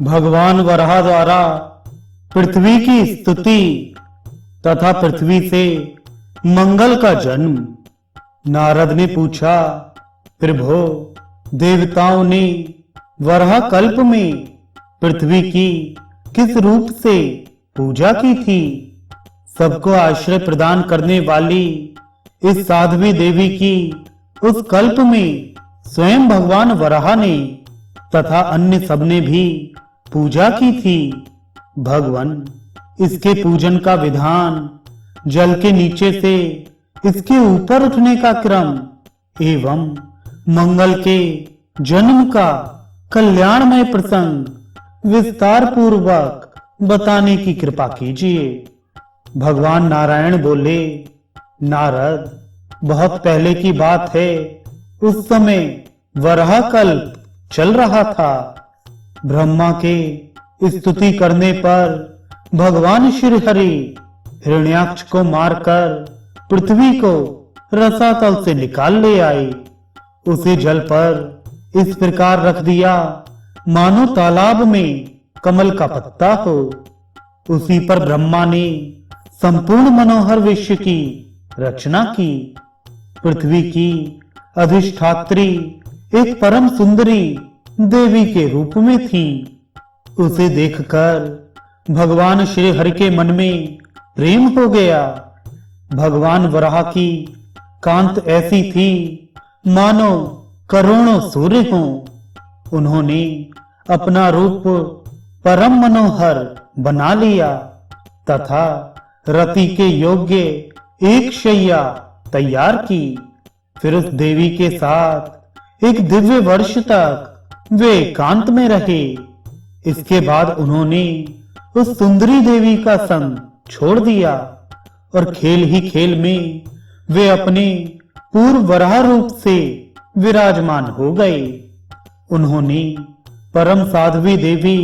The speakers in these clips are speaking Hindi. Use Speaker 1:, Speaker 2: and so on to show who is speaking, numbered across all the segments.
Speaker 1: भगवान वराह द्वारा पृथ्वी की स्तुति तथा पृथ्वी से मंगल का जन्म। नारद ने पूछा, प्रभो, देवताओं ने वराह कल्प में पृथ्वी की किस रूप से पूजा की थी? सबको आश्रय प्रदान करने वाली इस साध्वी देवी की उस कल्प में स्वयं भगवान वराह ने तथा अन्य सबने भी पूजा की थी। भगवान, इसके पूजन का विधान, जल के नीचे से इसके ऊपर उठने का क्रम एवं मंगल के जन्म का कल्याणमय प्रसंग विस्तार पूर्वक बताने की कृपा कीजिए। भगवान नारायण बोले, नारद, बहुत पहले की बात है। उस समय वराह कल्प चल रहा था। ब्रह्मा के स्तुति करने पर भगवान श्री हरि हिरण्याक्ष को मारकर पृथ्वी को रसातल से निकाल ले आए। उसे जल पर इस प्रकार रख दिया मानो तालाब में कमल का पत्ता हो। उसी पर ब्रह्मा ने संपूर्ण मनोहर विश्व की रचना की। पृथ्वी की अधिष्ठात्री एक परम सुंदरी देवी के रूप में थी। उसे देखकर भगवान श्री हरि के मन में प्रेम हो गया। भगवान वराह की कांत ऐसी थी मानो करोड़ों सूर्य हों। उन्होंने अपना रूप परम मनोहर बना लिया तथा रति के योग्य एक शैया तैयार की। फिर उस देवी के साथ एक दिव्य वर्ष तक वे एकांत में रहे। इसके बाद उन्होंने उस सुंदरी देवी का संग छोड़ दिया और खेल ही खेल में वे अपने पूर्व वराह रूप से विराजमान हो गए। उन्होंने परम साध्वी देवी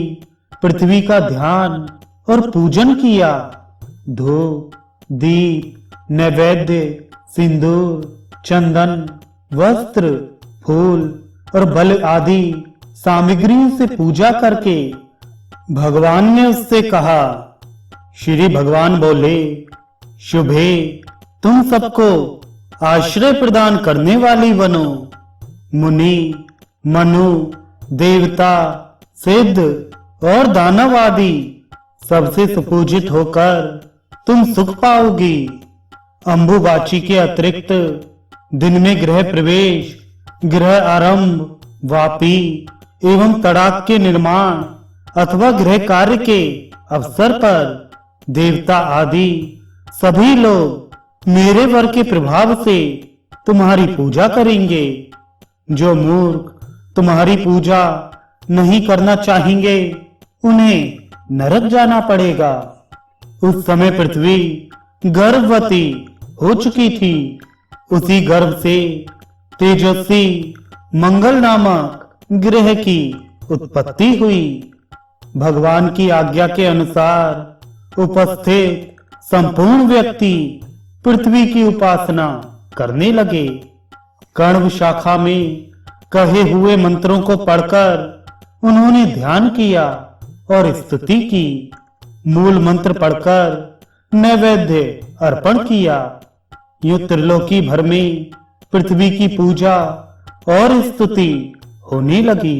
Speaker 1: पृथ्वी का ध्यान और पूजन किया। धूप, दीप, नैवेद्य, सिंदूर, चंदन, वस्त्र, फूल और बल आदि सामग्रियों से पूजा करके भगवान ने उससे कहा। श्री भगवान बोले, शुभे, तुम सबको आश्रय प्रदान करने वाली बनो। मुनि, मनु, देवता, सिद्ध और दानव आदि सबसे सुपूजित होकर तुम सुख पाओगी। अंबुबाची के अतिरिक्त दिन में गृह प्रवेश, गृह आरंभ, वापी एवं तड़ाक के निर्माण अथवा गृह कार्य के अवसर पर देवता आदि सभी लोग मेरे वर के प्रभाव से तुम्हारी पूजा करेंगे। जो मूर्ख तुम्हारी पूजा नहीं करना चाहेंगे उन्हें नरक जाना पड़ेगा। उस समय पृथ्वी गर्भवती हो चुकी थी। उसी गर्भ से तेजस्वी मंगल नामक ग्रह की उत्पत्ति हुई। भगवान की आज्ञा के अनुसार उपस्थित संपूर्ण व्यक्ति पृथ्वी की उपासना करने लगे। कण्व शाखा में कहे हुए मंत्रों को पढ़कर उन्होंने ध्यान किया और स्तुति की। मूल मंत्र पढ़कर नैवेद्य अर्पण किया। यूं त्रिलोकी भर में पृथ्वी की पूजा और स्तुति होने लगी।